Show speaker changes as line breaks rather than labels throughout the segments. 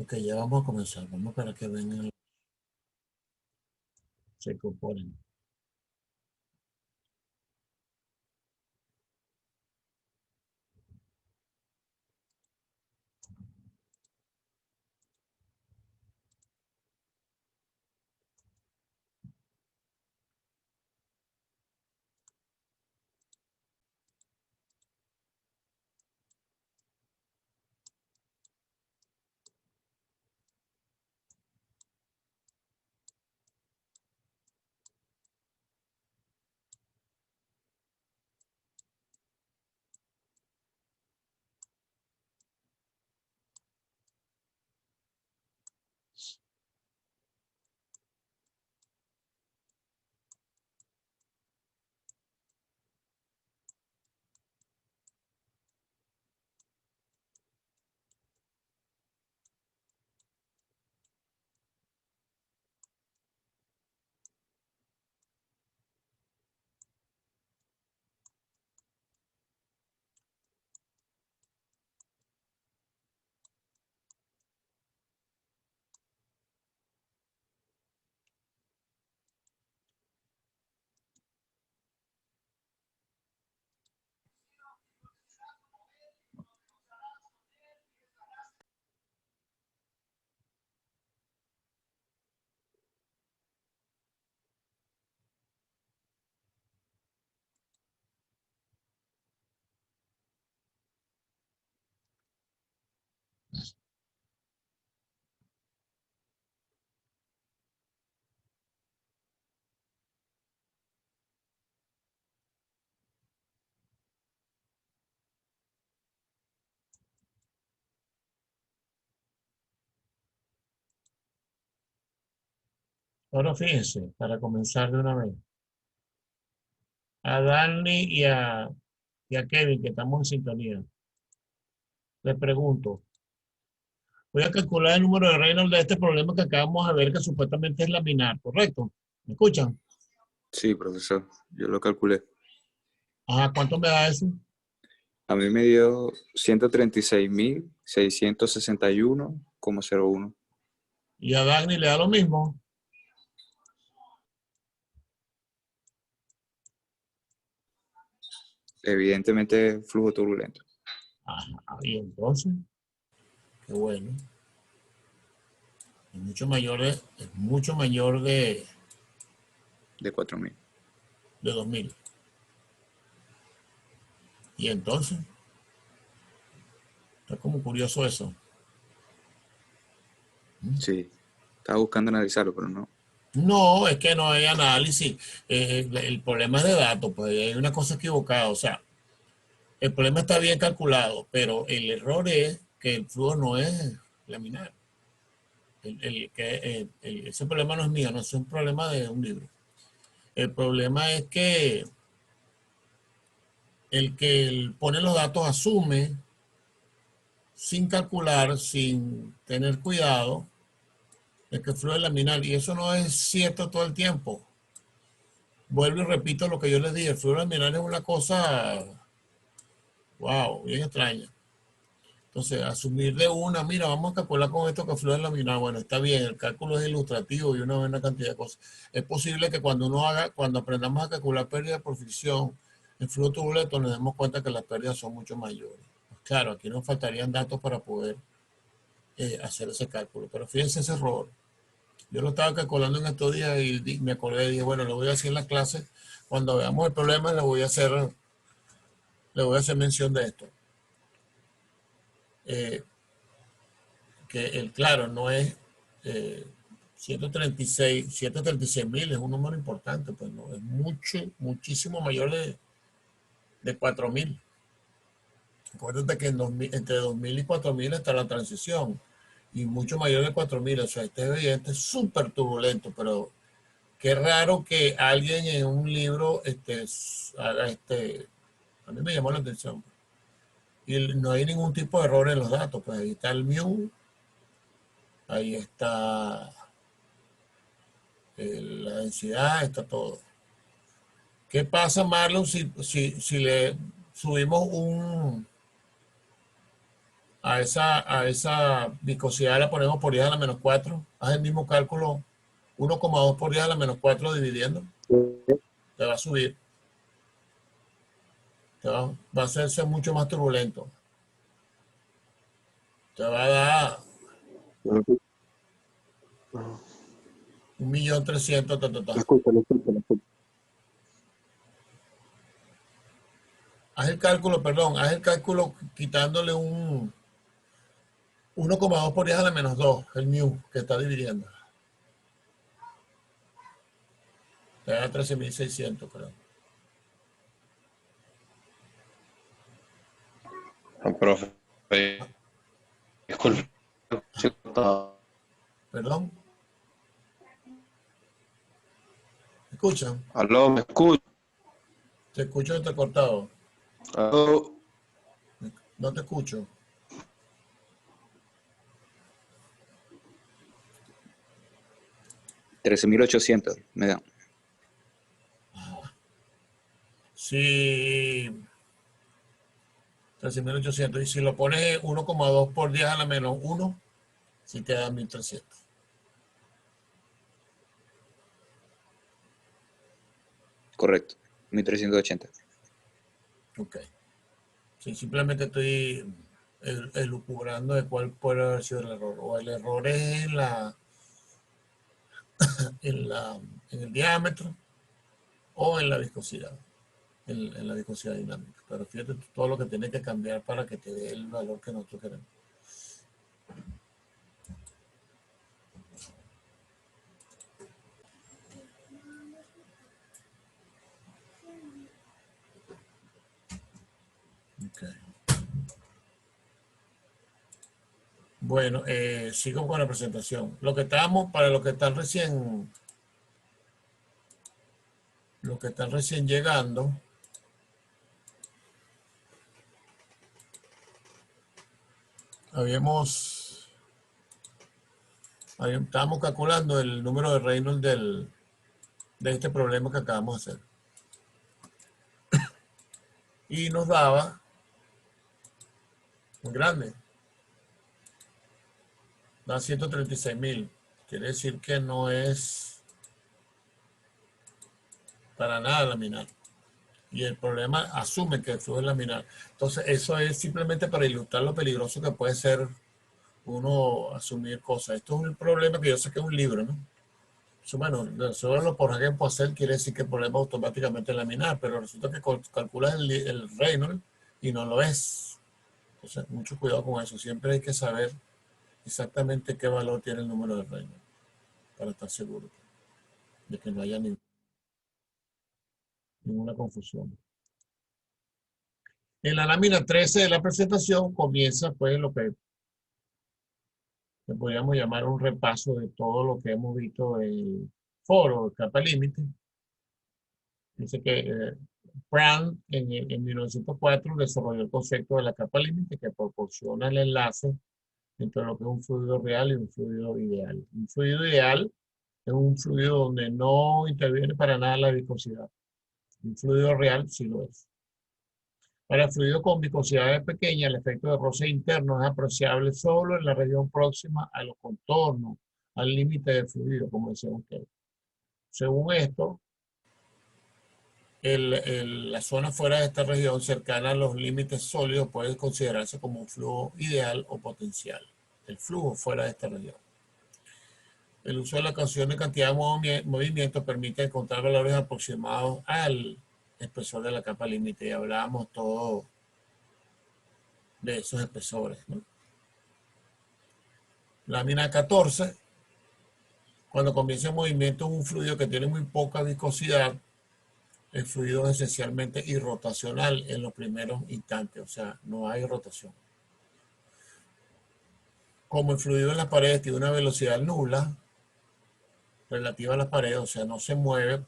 Ok, ya vamos a comenzar. Vamos para que vengan, se incorporen. Ahora fíjense, para comenzar de una vez, a Dani y a Kevin, que estamos en sintonía, les pregunto, voy a calcular el número de Reynolds de este problema que acabamos de ver que supuestamente es laminar, ¿correcto? ¿Me escuchan?
Sí, profesor, yo lo calculé.
Ajá, ¿cuánto me da eso?
A mí me dio 136.661,01.
Y a Dani le da lo mismo.
Evidentemente, flujo turbulento.
Ajá, y entonces, qué bueno. Es mucho mayor
De 4.000.
de 2000. Y entonces, está como curioso eso.
Sí, estaba buscando analizarlo, pero no.
No, es que no hay análisis. El problema es de datos, pues hay una cosa equivocada. O sea, el problema está bien calculado, pero el error es que el flujo no es laminar. Ese problema no es mío, no es un problema de un libro. El problema es que el que pone los datos asume sin calcular, sin tener cuidado, de que fluye laminar. Y eso no es cierto todo el tiempo. Vuelvo y repito lo que yo les dije, el flujo laminar es una cosa, wow, bien extraña. Entonces, asumir de una, mira, vamos a calcular con esto que fluye laminar. Bueno, está bien, el cálculo es ilustrativo y uno ve una cantidad de cosas. Es posible que cuando aprendamos a calcular pérdida por fricción en flujo turbulento, nos demos cuenta que las pérdidas son mucho mayores. Pues claro, aquí nos faltarían datos para poder hacer ese cálculo. Pero fíjense ese error. Yo lo estaba calculando en estos días y me acordé y dije, bueno, lo voy a hacer en la clase. Cuando veamos el problema, le voy a hacer mención de esto. Eh, claro, no es 136.000 es un número importante, pues no, es muchísimo mayor de 4.000. Acuérdate que entre 2.000 y 4.000 está la transición y mucho mayor de 4.000, o sea, este es evidente, súper turbulento, pero qué raro que alguien en un libro haga a mí me llamó la atención. Y no hay ningún tipo de error en los datos, pues ahí está el mu, ahí está la densidad, está todo. ¿Qué pasa, Marlon, si le subimos a esa viscosidad la ponemos por 10 a la menos 4. Haz el mismo cálculo, 1,2 por 10 a la menos 4 dividiendo. Te va a subir. Va a hacerse mucho más turbulento. Te va a dar 1.300.000.
Lo escucho, lo escucho, lo escucho.
Haz el cálculo quitándole un 1,2 por 10 a la menos 2, el mu que está dividiendo. Te da 13.600, creo.
Profe, disculpe.
¿Perdón? ¿Me escuchan?
Aló, ¿me escucha?
Te escucho entrecortado.
Aló.
No te escucho.
$13.800 me dan.
Sí. 13.800. Y si lo pones 1,2 por 10 a la menos 1, sí te da 1.300.
Correcto. 1.380.
Ok. Sí, simplemente estoy elucubrando de cuál puede haber sido el error. O el error es en el diámetro o en la viscosidad. En la viscosidad dinámica. Pero fíjate todo lo que tiene que cambiar para que te dé el valor que nosotros queremos. Okay. Bueno, sigo con la presentación. Lo que estamos, para los que están recién llegando, estábamos calculando el número de Reynolds de este problema que acabamos de hacer. Y nos daba muy grande. Da 136.000. Quiere decir que no es para nada laminar. Y el problema asume que el flujo es laminar. Entonces, eso es simplemente para ilustrar lo peligroso que puede ser uno asumir cosas. Esto es un problema que yo sé que es un libro, ¿no? Bueno, solo lo por ejemplo hacer quiere decir que el problema automáticamente es laminar, pero resulta que calculas el Reynolds y no lo es. Entonces, mucho cuidado con eso. Siempre hay que saber exactamente qué valor tiene el número de Reynolds para estar seguro de que no haya ninguna confusión. En la lámina 13 de la presentación comienza pues lo que podríamos llamar un repaso de todo lo que hemos visto en el foro de capa límite. Dice que Brown en 1904 desarrolló el concepto de la capa límite que proporciona el enlace entre lo que es un fluido real y un fluido ideal. Un fluido ideal es un fluido donde no interviene para nada la viscosidad. Un fluido real sí lo es. Para el fluido con viscosidades pequeñas, el efecto de roce interno es apreciable solo en la región próxima a los contornos, al límite del fluido, como decía usted. Según esto, la zona fuera de esta región, cercana a los límites sólidos, puede considerarse como un flujo ideal o potencial. El flujo fuera de esta región. El uso de la canción de cantidad de movimiento permite encontrar valores aproximados al espesor de la capa límite. Y hablábamos todo de esos espesores, ¿no? Lámina 14. Cuando comienza el movimiento en un fluido que tiene muy poca viscosidad, el fluido es esencialmente irrotacional en los primeros instantes, o sea, no hay rotación. Como el fluido en las paredes tiene una velocidad nula relativa a las paredes, o sea, no se mueve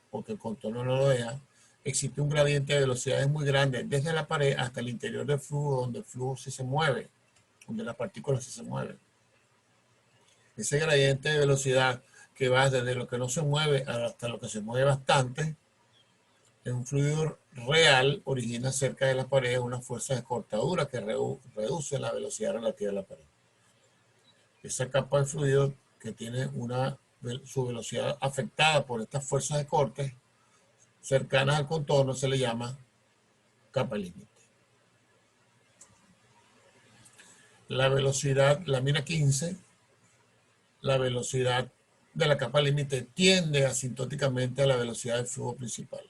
porque el contorno no lo deja, existe un gradiente de velocidades muy grande desde la pared hasta el interior del flujo, donde el flujo sí se mueve, donde las partículas sí se mueven. Ese gradiente de velocidad que va desde lo que no se mueve hasta lo que se mueve bastante, en un fluido real origina cerca de la pared una fuerza de cortadura que reduce la velocidad relativa de la pared. Esa capa de fluido que tiene su velocidad afectada por estas fuerzas de corte cercanas al contorno se le llama capa límite. La velocidad, la mina 15, la velocidad de la capa límite tiende asintóticamente a la velocidad del flujo principal.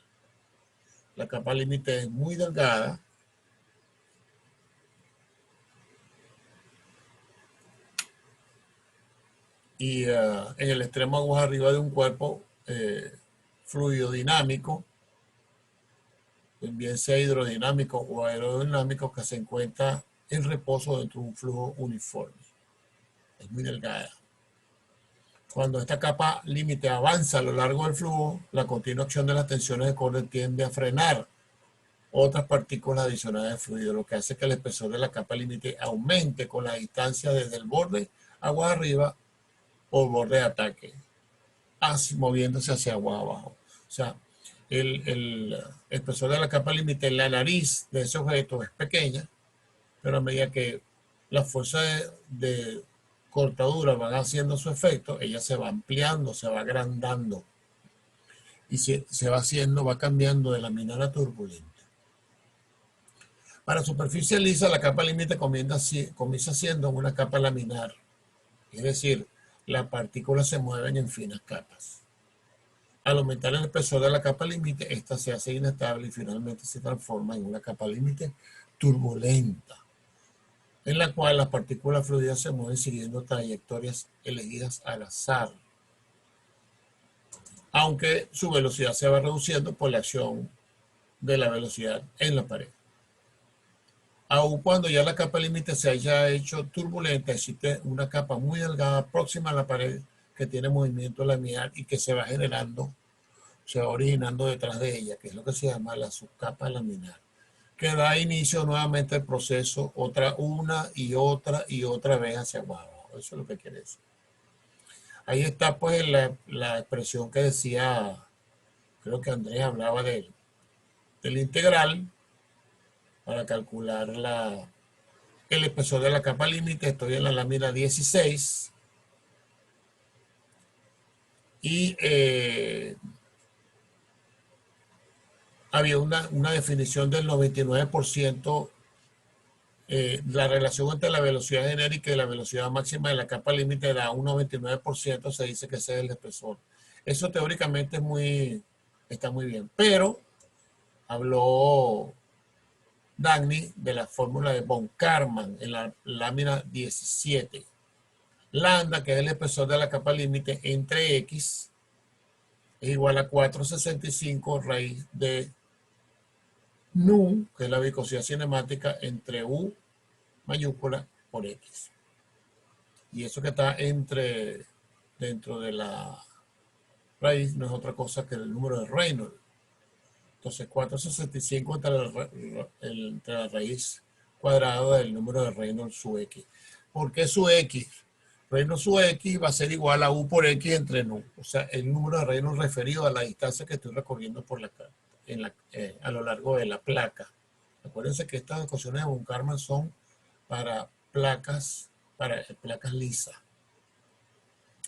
La capa límite es muy delgada y en el extremo aguas arriba de un cuerpo fluido dinámico, bien sea hidrodinámico o aerodinámico, que se encuentra en reposo dentro de un flujo uniforme. Es muy delgada. Cuando esta capa límite avanza a lo largo del flujo, la continua acción de las tensiones de corte tiende a frenar otras partículas adicionales de fluido, lo que hace que el espesor de la capa límite aumente con la distancia desde el borde aguas arriba o borde de ataque, así moviéndose hacia agua abajo. O sea, el espesor de la capa límite en la nariz de ese objeto es pequeña, pero a medida que la fuerza de cortadura van haciendo su efecto, ella se va ampliando, se va agrandando y se va cambiando de laminar a turbulenta. Para superficie lisa, la capa límite comienza siendo una capa laminar, es decir, las partículas se mueven en finas capas. Al aumentar el espesor de la capa límite, esta se hace inestable y finalmente se transforma en una capa límite turbulenta, en la cual las partículas fluidas se mueven siguiendo trayectorias elegidas al azar, aunque su velocidad se va reduciendo por la acción de la velocidad en la pared. Aun cuando ya la capa límite se haya hecho turbulenta, existe una capa muy delgada próxima a la pared que tiene movimiento laminar y que se va generando, se va originando detrás de ella, que es lo que se llama la subcapa laminar, que da inicio nuevamente al proceso una y otra vez hacia abajo. Eso es lo que quiere decir. Ahí está pues la expresión que decía, creo que Andrés hablaba del integral para calcular el espesor de la capa límite. Estoy en la lámina 16 y había una definición del 99%, la relación entre la velocidad genérica y la velocidad máxima de la capa límite da un 99%, se dice que ese es el espesor. Eso teóricamente está muy bien, pero habló Dagny de la fórmula de von Karman en la lámina 17. Lambda, que es el espesor de la capa límite entre X, es igual a 465 raíz de nu, que es la viscosidad cinemática, entre U mayúscula por X. Y eso que está dentro de la raíz no es otra cosa que el número de Reynolds. Entonces 465 entre la raíz cuadrada del número de Reynolds su X. ¿Por qué su X? Reynolds su X va a ser igual a U por X entre nu. O sea, el número de Reynolds referido a la distancia que estoy recorriendo a lo largo de la placa. Acuérdense que estas ecuaciones de von Karman son para placas lisas,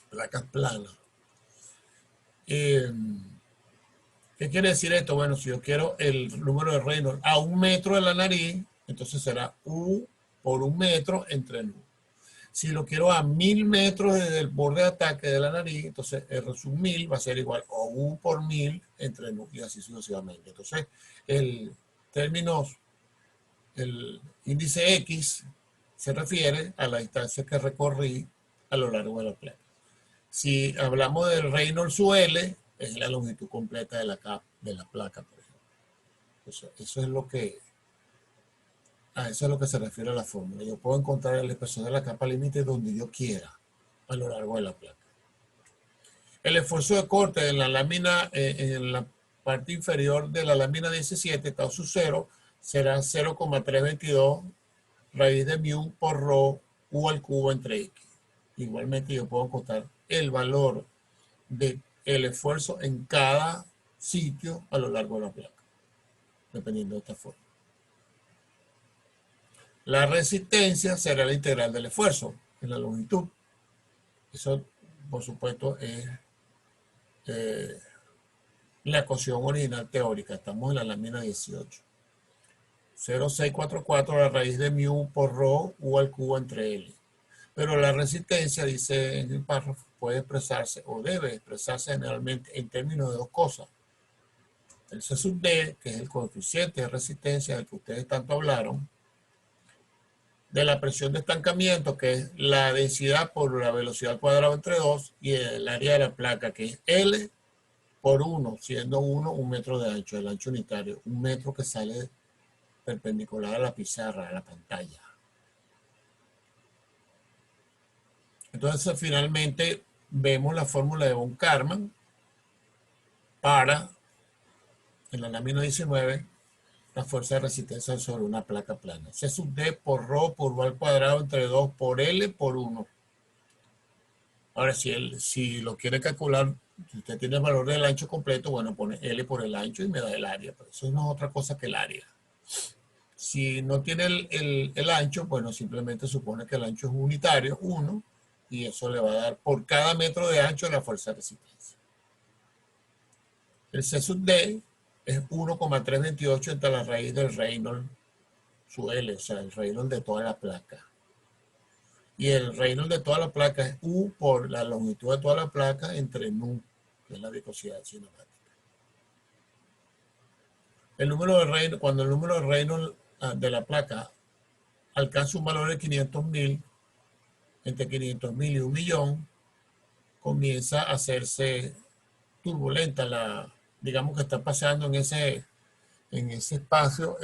placas planas. ¿Qué quiere decir esto? Bueno, si yo quiero el número de Reynolds a 1 metro de la nariz, entonces será U por 1 metro entre nu. Si lo quiero a 1000 metros desde el borde de ataque de la nariz, entonces R sub 1000 va a ser igual a U por 1000 entre nu y así sucesivamente. Entonces, el índice X se refiere a la distancia que recorrí a lo largo de la placa. Si hablamos del Reynolds su L, es la longitud completa de la placa, por ejemplo. Eso es lo que se refiere a la fórmula. Yo puedo encontrar el espesor de la capa límite donde yo quiera a lo largo de la placa. El esfuerzo de corte en la lámina, en la parte inferior de la lámina 17, tau sub 0, será 0,322 raíz de mu por rho U al cubo entre X. Igualmente yo puedo encontrar el valor del esfuerzo en cada sitios a lo largo de la placa, dependiendo de esta forma. La resistencia será la integral del esfuerzo en la longitud. Eso, por supuesto, es la ecuación original teórica. Estamos en la lámina 18. 0,644 la raíz de mu por rho u al cubo entre L. Pero la resistencia, dice en el párrafo, puede expresarse o debe expresarse generalmente en términos de dos cosas. El C sub D, que es el coeficiente de resistencia del que ustedes tanto hablaron, de la presión de estancamiento, que es la densidad por la velocidad al cuadrado entre 2, y el área de la placa, que es L por 1, siendo 1 un metro de ancho, el ancho unitario, un metro que sale perpendicular a la pizarra, a la pantalla. Entonces, finalmente, vemos la fórmula de von Karman para, en la lámina 19, la fuerza de resistencia sobre una placa plana. C sub D por rho por u al cuadrado entre 2 por L por 1. Ahora, si lo quiere calcular, si usted tiene el valor del ancho completo, bueno, pone L por el ancho y me da el área. Pero eso no es otra cosa que el área. Si no tiene el ancho, bueno, simplemente supone que el ancho es unitario, 1, y eso le va a dar por cada metro de ancho la fuerza de resistencia. El C sub D es 1,328 entre la raíz del Reynolds su L, o sea, el Reynolds de toda la placa. Y el Reynolds de toda la placa es U por la longitud de toda la placa entre nu, que es la viscosidad cinemática. El número de Reynolds, cuando el número de Reynolds de la placa alcanza un valor de 500.000, entre 500.000 y 1.000.000, comienza a hacerse turbulenta, digamos que está pasando en ese espacio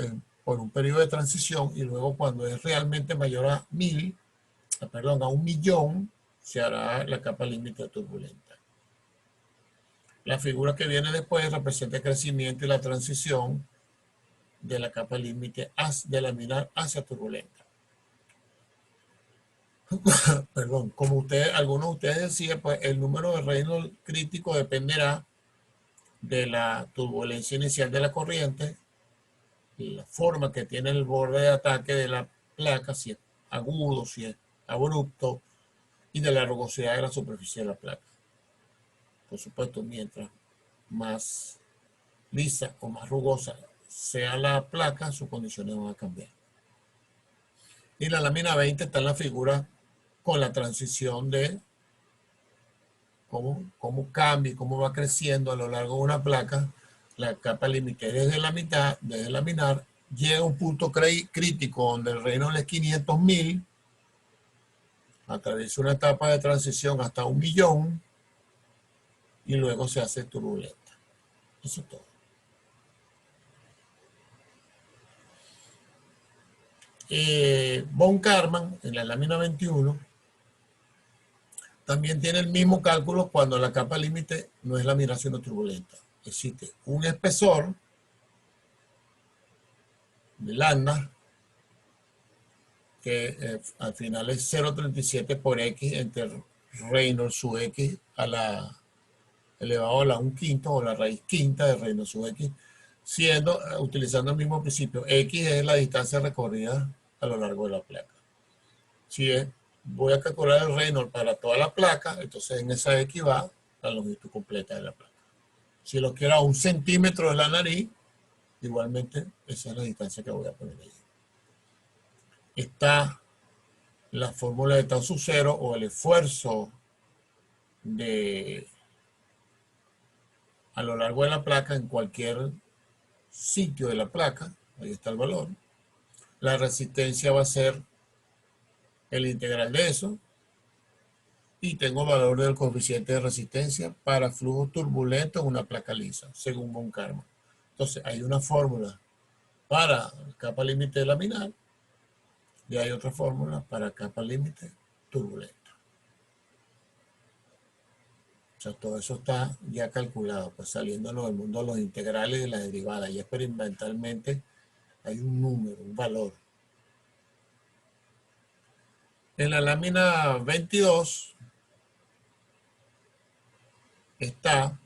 por un periodo de transición, y luego cuando es realmente mayor a 1.000.000, se hará la capa límite turbulenta. La figura que viene después representa el crecimiento y la transición de la capa límite de laminar hacia turbulenta. Perdón, como algunos de ustedes decían, pues el número de Reynolds crítico dependerá de la turbulencia inicial de la corriente, la forma que tiene el borde de ataque de la placa, si es agudo, si es abrupto, y de la rugosidad de la superficie de la placa. Por supuesto, mientras más lisa o más rugosa sea la placa, sus condiciones van a cambiar. Y en la lámina 20 está en la figura con la transición de cómo cambia y cómo va creciendo a lo largo de una placa la capa límite desde la mitad, desde laminar, llega a un punto crítico donde el Reynolds es 500.000, atraviesa una etapa de transición hasta 1.000.000 y luego se hace turbulenta. Eso es todo. Von Karman, en la lámina 21, también tiene el mismo cálculo cuando la capa límite no es laminar sino turbulenta. Existe un espesor de lana que al final es 0,37 por X entre Reynolds sub X a la elevado a la 1/5 o la raíz quinta de Reynolds sub X, utilizando el mismo principio. X es la distancia recorrida a lo largo de la placa. Si voy a calcular el Reynolds para toda la placa, entonces en esa X va la longitud completa de la placa. Si lo quiero a 1 centímetro de la nariz, igualmente esa es la distancia que voy a poner ahí. Está la fórmula de tau sub 0 o el esfuerzo a lo largo de la placa en cualquier sitio de la placa. Ahí está el valor. La resistencia va a ser el integral de eso. Y tengo el valor del coeficiente de resistencia para flujo turbulento en una placa lisa, según von Karman. Entonces, hay una fórmula para capa límite laminar y hay otra fórmula para capa límite turbulenta. O sea, todo eso está ya calculado, pues saliéndonos del mundo de los integrales y de las derivadas. Y experimentalmente hay un número, un valor. En la lámina 22 está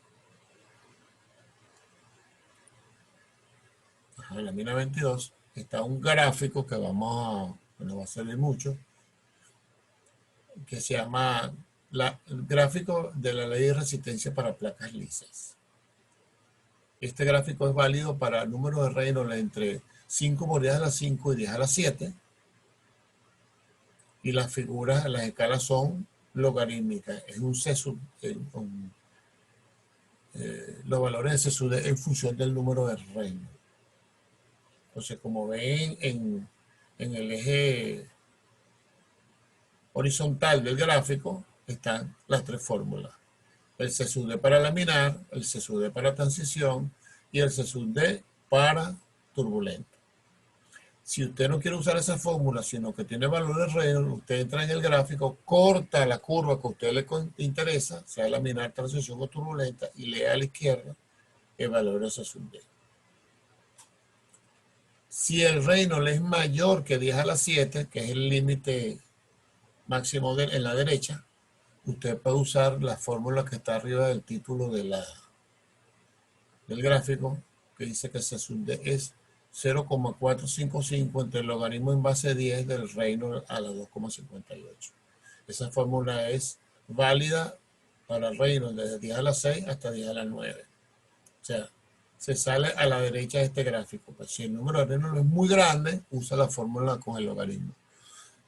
a la lámina 22, está un gráfico que nos va a servir mucho, que se llama el gráfico de la ley de resistencia para placas lisas. Este gráfico es válido para números de Reynolds entre 5 por 10 a la 5 y 10 a la 7. Y las figuras, las escalas son logarítmicas. Es un C sub, los valores de C sub D en función del número de Reynolds. Entonces, como ven en el eje horizontal del gráfico, están las tres fórmulas. El C sub D para laminar, el C sub D para transición y el C sub D para turbulento. Si usted no quiere usar esa fórmula, sino que tiene valores Reynolds, usted entra en el gráfico, corta la curva que a usted le interesa, sea laminar, transición o turbulenta, y lea a la izquierda el valor de C sub D. Si el Reynolds es mayor que 10 a la 7, que es el límite máximo en la derecha, usted puede usar la fórmula que está arriba del título del gráfico, que dice que C sub D es 0,455 entre el logaritmo en base 10 del Reynolds a la 2,58. Esa fórmula es válida para el Reynolds desde 10 a la 6 hasta 10 a la 9. O sea, se sale a la derecha de este gráfico. Pues si el número de Reynolds es muy grande, usa la fórmula con el logaritmo.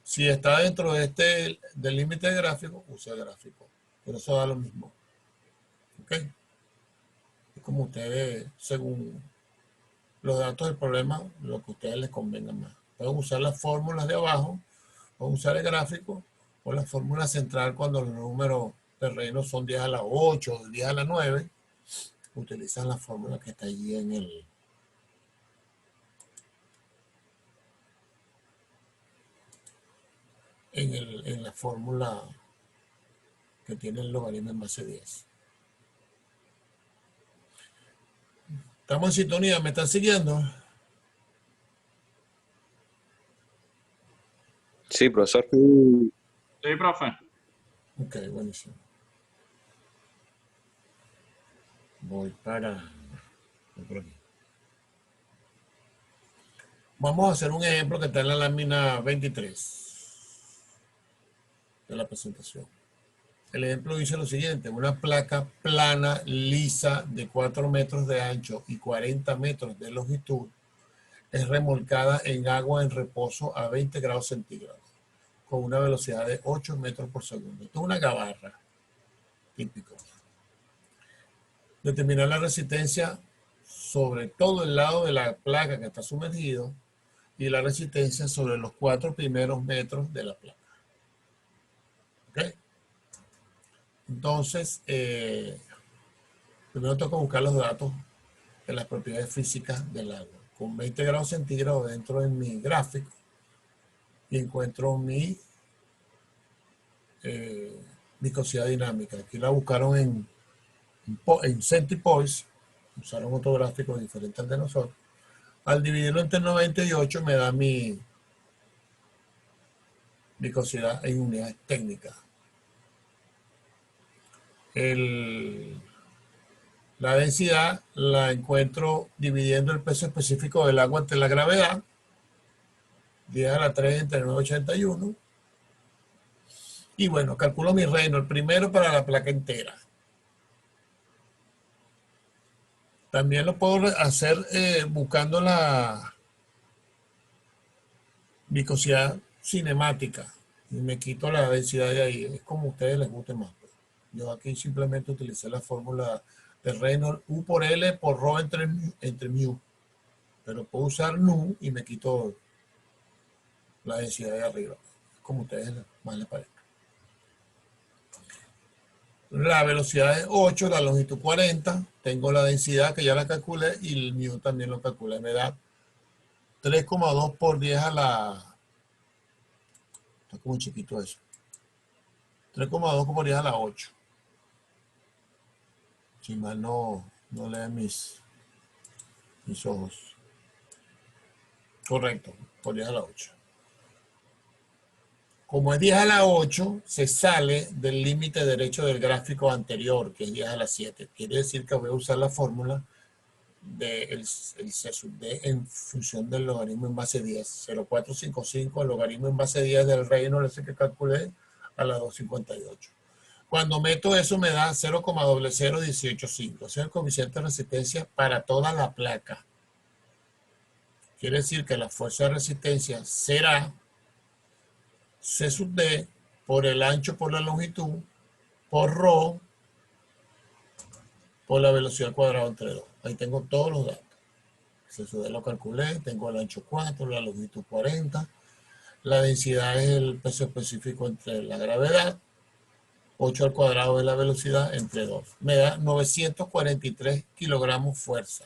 Si está dentro de del límite de gráfico, usa el gráfico. Pero eso da lo mismo. ¿Ok? Es como ustedes, según los datos del problema, lo que a ustedes les convenga más. Pueden usar las fórmulas de abajo, pueden usar el gráfico, o la fórmula central cuando los números de Reynolds son 10 a la 8 o 10 a la 9, utilizan la fórmula que está allí en la fórmula que tiene el logaritmo en base 10. ¿Estamos en sintonía? ¿Me están siguiendo?
Sí, profesor.
Sí, profe.
Ok, buenísimo. Voy por aquí. Vamos a hacer un ejemplo que está en la lámina 23 de la presentación. El ejemplo dice lo siguiente: una placa plana, lisa, de 4 metros de ancho y 40 metros de longitud es remolcada en agua en reposo a 20 grados centígrados con una velocidad de 8 metros por segundo. Esto es una gabarra, típico. Determinar la resistencia sobre todo el lado de la placa que está sumergido y la resistencia sobre los 4 primeros metros de la placa. ¿Ok? Entonces, primero tengo que buscar los datos de las propiedades físicas del agua. Con 20 grados centígrados dentro de mi gráfico y encuentro mi viscosidad dinámica. Aquí la buscaron en Centipoise, usaron otro gráfico diferente al de nosotros. Al dividirlo entre 98 me da mi viscosidad en unidades técnicas. La densidad la encuentro dividiendo el peso específico del agua entre la gravedad, 10 a la 3 entre 981. Y bueno, calculo mi Reynolds primero para la placa entera. También lo puedo hacer buscando la viscosidad cinemática. Y me quito la densidad de ahí. Es como a ustedes les guste más. Yo aquí simplemente utilicé la fórmula de Reynolds U por L por Rho entre mu. Pero puedo usar nu y me quito la densidad de arriba. Como a ustedes más les parezca. La velocidad es 8, la longitud 40. Tengo la densidad que ya la calculé y el mu también lo calculé. Me da 3,2 por 10 a la... Está como chiquito eso. 3,2 por 10 a la 8. Si mal no leen mis ojos. Correcto, por 10 a la 8. Como es 10 a la 8, se sale del límite derecho del gráfico anterior, que es 10 a la 7. Quiere decir que voy a usar la fórmula del C sub D en función del logaritmo en base 10. 0,455, el logaritmo en base 10 del Reynolds, ese que calculé, a la 258. Cuando meto eso me da 0,00185. Ese es el coeficiente de resistencia para toda la placa. Quiere decir que la fuerza de resistencia será C sub D por el ancho por la longitud por ρ por la velocidad al cuadrado entre 2. Ahí tengo todos los datos. C sub D lo calculé, tengo el ancho 4, la longitud 40. La densidad es el peso específico entre la gravedad. 8 al cuadrado de la velocidad entre 2. Me da 943 kilogramos fuerza.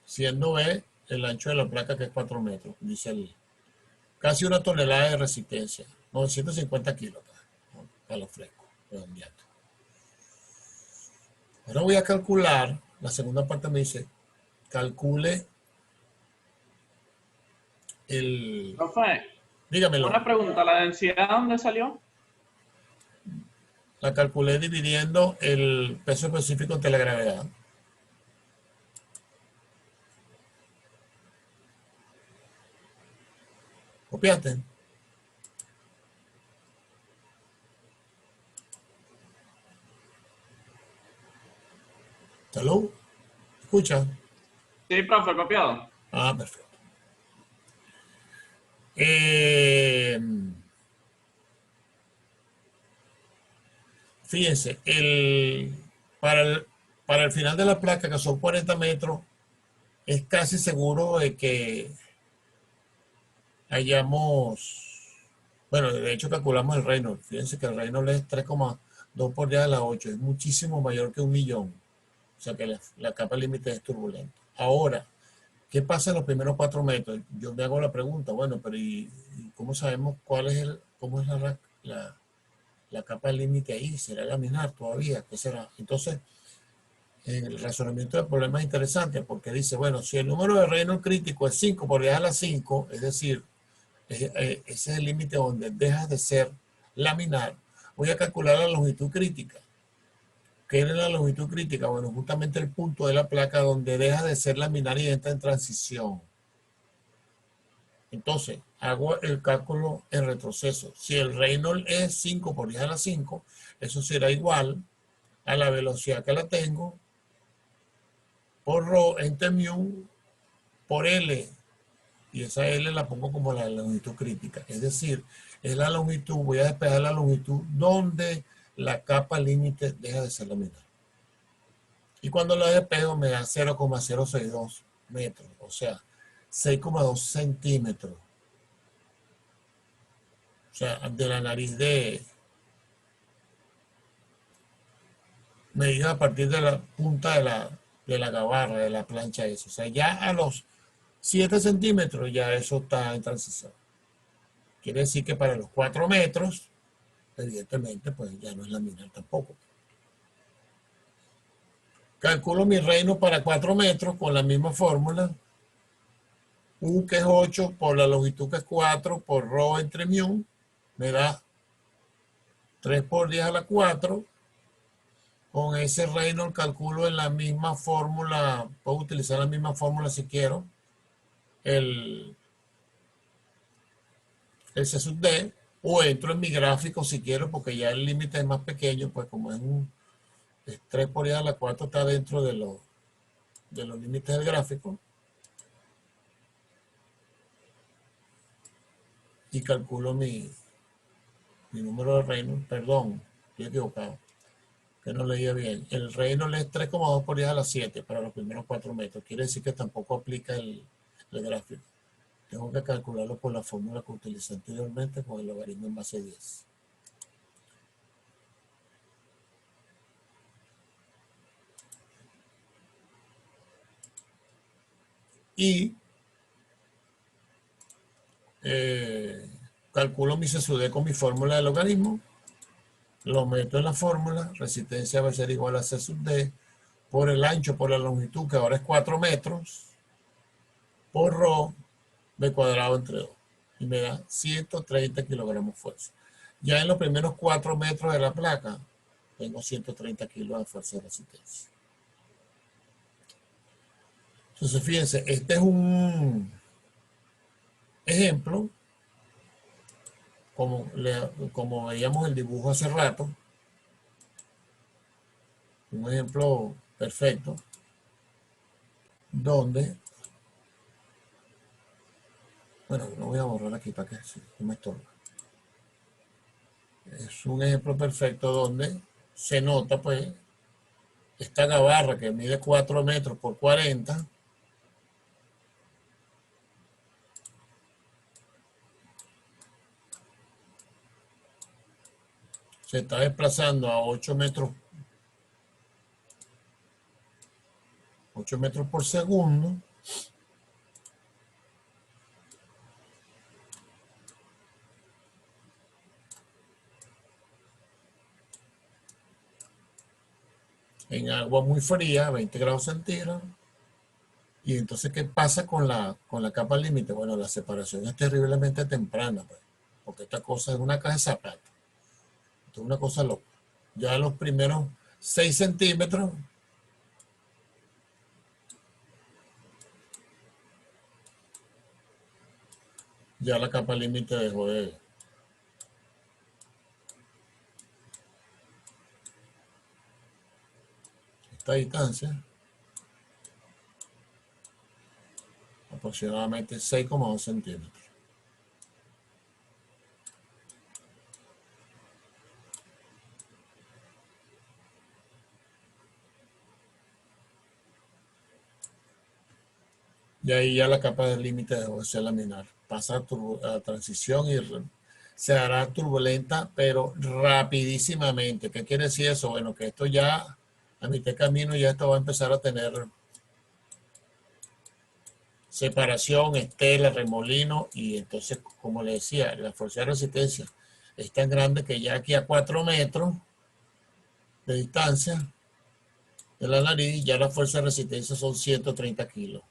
Siendo B el ancho de la placa que es 4 metros. Dice el, casi una tonelada de resistencia. 950 kilos. A lo fresco. Redondeado. Ahora voy a calcular. La segunda parte me dice, calcule el...
Profe,
Dígamelo.
una pregunta, ¿la densidad dónde salió?
La calculé dividiendo el peso específico entre la gravedad. ¿Copiaste? ¿Salud? ¿Escucha?
Sí, profe, copiado.
Ah, perfecto. Fíjense, para el final de la placa, que son 40 metros, es casi seguro de que hayamos, bueno, de hecho calculamos el Reynolds. Fíjense que el Reynolds es 3,2 por 10 a la 8, es muchísimo mayor que 1.000.000. O sea que la capa límite es turbulenta. Ahora, ¿qué pasa en los primeros 4 metros? Yo me hago la pregunta, bueno, pero ¿y cómo sabemos cómo es la capa límite ahí? ¿Será laminar todavía? ¿Qué será? Entonces, el razonamiento del problema es interesante porque dice, bueno, si el número de Reynolds crítico es 5 por 10 a la 5, es decir, ese es el límite donde dejas de ser laminar, voy a calcular la longitud crítica. ¿Qué es la longitud crítica? Bueno, justamente el punto de la placa donde deja de ser laminar y entra en transición. Entonces, hago el cálculo en retroceso. Si el Reynolds es 5 por 10 a la 5, eso será igual a la velocidad que la tengo por ρ entre mu por L. Y esa L la pongo como la longitud crítica. Es decir, es la longitud, voy a despejar la longitud donde la capa límite deja de ser laminar. Y cuando la despejo me da 0,062 metros. O sea, 6,2 centímetros. O sea, de la nariz de... medida a partir de la punta de la gabarra, de la plancha esa. O sea, ya a los 7 centímetros ya eso está en transición. Quiere decir que para los 4 metros, evidentemente, pues ya no es laminar tampoco. Calculo mi Reynolds para 4 metros con la misma fórmula. U que es 8 por la longitud que es 4 por ρ entre mu. Me da 3 por 10 a la 4. Con ese Reynolds calculo en la misma fórmula. Puedo utilizar la misma fórmula si quiero. El C sub D. O entro en mi gráfico si quiero porque ya el límite es más pequeño. Pues como es 3 por 10 a la 4 está dentro de los límites del gráfico. Y calculo mi número de Reynolds. Perdón, estoy equivocado. Que no leía bien. El Reynolds es 3,2 por 10 a la 7 para los primeros 4 metros. Quiere decir que tampoco aplica el gráfico. Tengo que calcularlo por la fórmula que utilicé anteriormente con el logaritmo en base 10. Y calculo mi C sub D con mi fórmula de logaritmo. Lo meto en la fórmula. Resistencia va a ser igual a C sub D por el ancho, por la longitud, que ahora es 4 metros, por ρ b cuadrado entre 2. Y me da 130 kilogramos fuerza. Ya en los primeros 4 metros de la placa, tengo 130 kilos de fuerza de resistencia. Entonces, fíjense, este es un ejemplo, como veíamos el dibujo hace rato, un ejemplo perfecto, donde, bueno, lo voy a borrar aquí para que no me estorbe. Es un ejemplo perfecto donde se nota, pues, esta gabarra que mide 4 metros por 40, se está desplazando a 8 metros por segundo. En agua muy fría, 20 grados centígrados. Y entonces, ¿qué pasa con la capa límite? Bueno, la separación es terriblemente temprana, pues, porque esta cosa es una caja de zapatos. Esto es una cosa loca. Ya los primeros 6 centímetros, ya la capa límite dejó de... Esta distancia, aproximadamente 6,2 centímetros. Y ahí ya la capa del límite dejó de ser laminar. Pasa a transición y se hará turbulenta, pero rapidísimamente. ¿Qué quiere decir eso? Bueno, que esto ya, a mitad de camino, ya esto va a empezar a tener separación, estela, remolino, y entonces, como le decía, la fuerza de resistencia es tan grande que ya aquí a 4 metros de distancia de la nariz, ya la fuerza de resistencia son 130 kilos.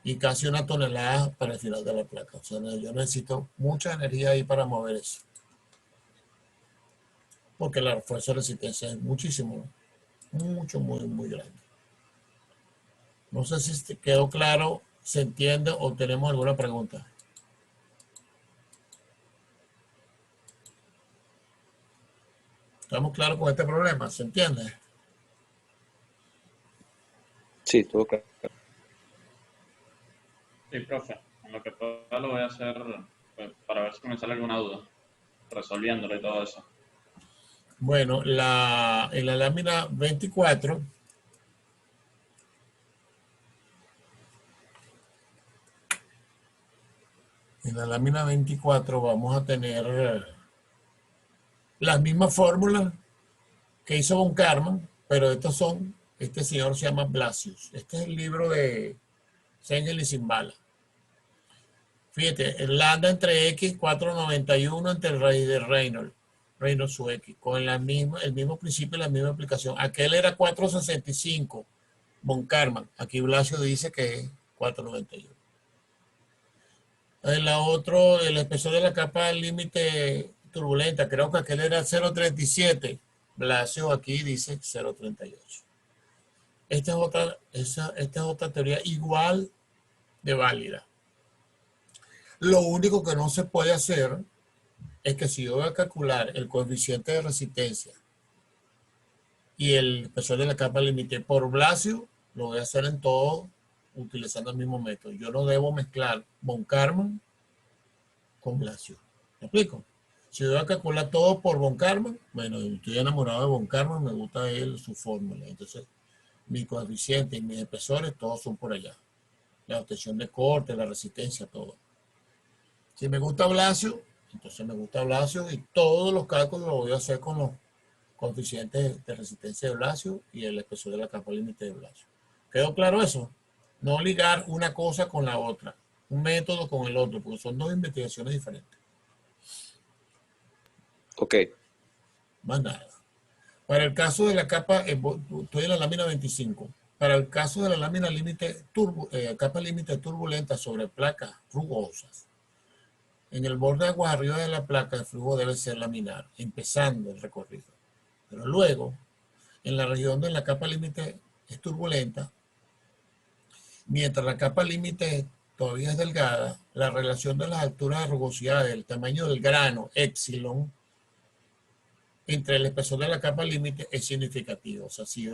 Y casi 1 tonelada para el final de la placa. O sea, yo necesito mucha energía ahí para mover eso. Porque la fuerza de resistencia es muchísimo, muy grande. No sé si quedó claro, se entiende o tenemos alguna pregunta. ¿Estamos claros con este problema? ¿Se entiende?
Sí, todo claro.
Sí, profe. En lo que pueda lo voy a hacer pues, para ver si me sale alguna duda. Resolviéndolo y todo eso.
Bueno, en la lámina 24, vamos a tener las mismas fórmulas que hizo Von Karman, pero este señor se llama Blasius. Este es el libro de Engel y Zimbala. Fíjate, el lambda entre X, 491 entre el raíz de Reynolds su X, con el mismo principio y la misma aplicación. Aquel era 465, Von Karman. Aquí Blasio dice que es 491. En la otro, el espesor de la capa límite turbulenta, creo que aquel era 0.37. Blasio aquí dice 0.38. Esta es otra teoría igual de válida. Lo único que no se puede hacer es que si yo voy a calcular el coeficiente de resistencia y el espesor de la capa límite por Blasio, lo voy a hacer en todo utilizando el mismo método. Yo no debo mezclar Von Karman con Blasio. ¿Me explico? Si yo voy a calcular todo por Von Karman, bueno, estoy enamorado de Von Karman, me gusta él, su fórmula. Entonces, mi coeficiente y mis espesores, todos son por allá. La obtención de corte, la resistencia, todo. Si me gusta Blasio, entonces me gusta Blasio y todos los cálculos los voy a hacer con los coeficientes de resistencia de Blasio y el espesor de la capa límite de Blasio. ¿Quedó claro eso? No ligar una cosa con la otra, un método con el otro, porque son dos investigaciones diferentes.
Ok.
Más nada. Para el caso de la capa, estoy en la lámina 25. Para el caso de la lámina capa límite turbulenta sobre placas rugosas, en el borde de aguas arriba de la placa, el flujo debe ser laminar, empezando el recorrido. Pero luego, en la región de la capa límite es turbulenta, Mientras la capa límite todavía es delgada, la relación de las alturas de rugosidad del tamaño del grano, epsilon, entre el espesor de la capa límite es significativo. O sea, si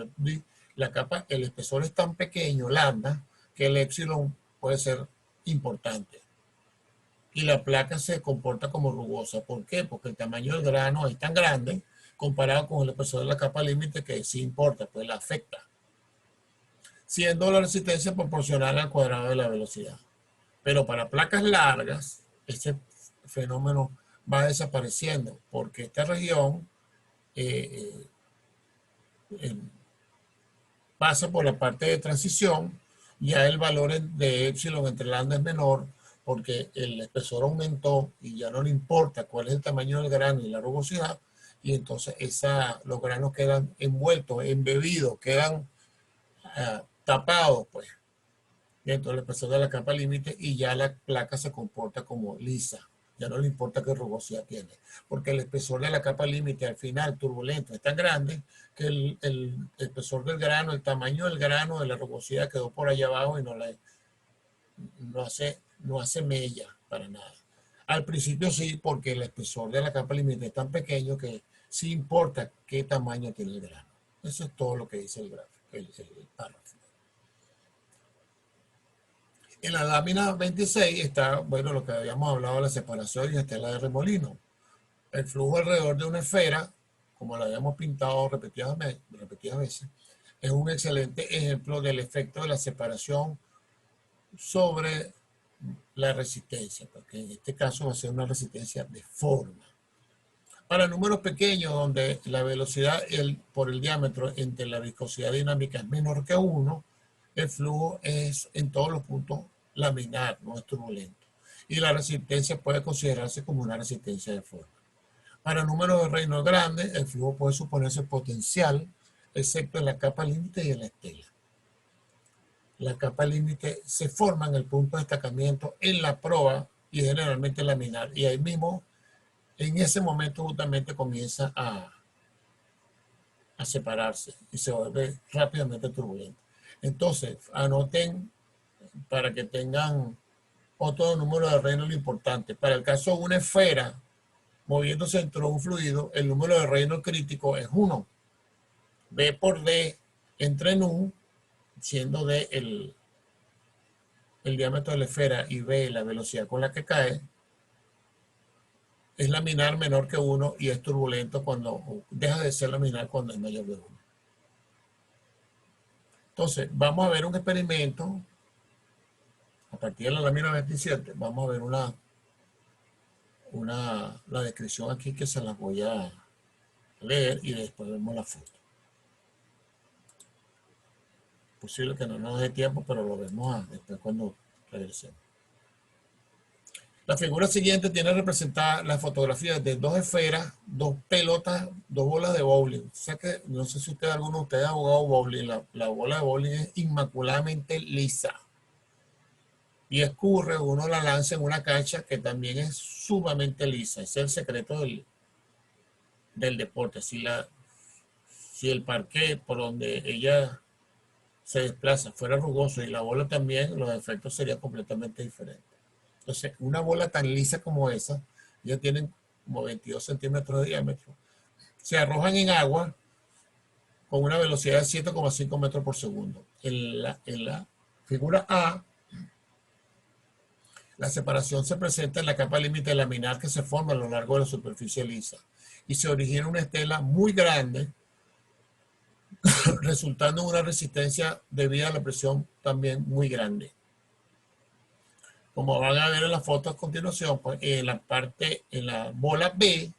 la capa, el espesor es tan pequeño, lambda, que el epsilon puede ser importante. Y la placa se comporta como rugosa. ¿Por qué? Porque el tamaño del grano es tan grande comparado con el espesor de la capa límite que sí importa, pues la afecta. Siendo la resistencia proporcional al cuadrado de la velocidad. Pero para placas largas, este fenómeno va desapareciendo porque esta región pasa por la parte de transición, ya el valor de epsilon entre lambda es menor porque el espesor aumentó y ya no le importa cuál es el tamaño del grano y la rugosidad, y entonces los granos quedan envueltos, embebidos, quedan tapados pues dentro del espesor de la capa límite, y ya la placa se comporta como lisa. Ya no le importa qué rugosidad tiene, porque el espesor de la capa límite al final turbulento es tan grande que el espesor del grano, el tamaño del grano, de la rugosidad quedó por allá abajo y no hace mella para nada. Al principio sí, porque el espesor de la capa límite es tan pequeño que sí importa qué tamaño tiene el grano. Eso es todo lo que dice el gráfico, el párrafo. En la lámina 26 está, bueno, lo que habíamos hablado de la separación y está la de remolino. El flujo alrededor de una esfera, como la habíamos pintado repetidas veces, es un excelente ejemplo del efecto de la separación sobre la resistencia, porque en este caso va a ser una resistencia de forma. Para números pequeños, donde la velocidad por el diámetro entre la viscosidad dinámica es menor que 1, el flujo es en todos los puntos laminar, no es turbulento. Y la resistencia puede considerarse como una resistencia de forma. Para números de Reynolds grandes, el flujo puede suponerse potencial, excepto en la capa límite y en la estela. La capa límite se forma en el punto de destacamiento en la proa y generalmente laminar. Y ahí mismo, en ese momento justamente comienza a separarse y se vuelve rápidamente turbulento. Entonces, anoten para que tengan otro número de Reynolds importante. Para el caso de una esfera moviéndose dentro de un fluido, el número de Reynolds crítico es 1. B por D entre nu, siendo D el diámetro de la esfera y B la velocidad con la que cae, es laminar menor que 1 y es turbulento cuando deja de ser laminar cuando es mayor de 1. Entonces, vamos a ver un experimento. A partir de la lámina 27, vamos a ver la descripción aquí que se las voy a leer y después vemos la foto. Posible que no nos dé tiempo, pero lo vemos después cuando regresemos. La figura siguiente tiene representada la fotografía de dos esferas, dos pelotas, dos bolas de bowling. O sea que, no sé si alguno de ustedes ha jugado bowling. La bola de bowling es inmaculadamente lisa. Y escurre, uno la lanza en una cancha que también es sumamente lisa. Ese es el secreto del deporte. Si el parqué por donde ella se desplaza fuera rugoso y la bola también, los efectos serían completamente diferentes. Entonces, una bola tan lisa como esa, ya tienen como 22 centímetros de diámetro, se arrojan en agua con una velocidad de 7,5 metros por segundo. En la figura A, la separación se presenta en la capa límite laminar que se forma a lo largo de la superficie lisa y se origina una estela muy grande, resultando en una resistencia debida a la presión también muy grande. Como van a ver en la foto a continuación, pues, en la bola B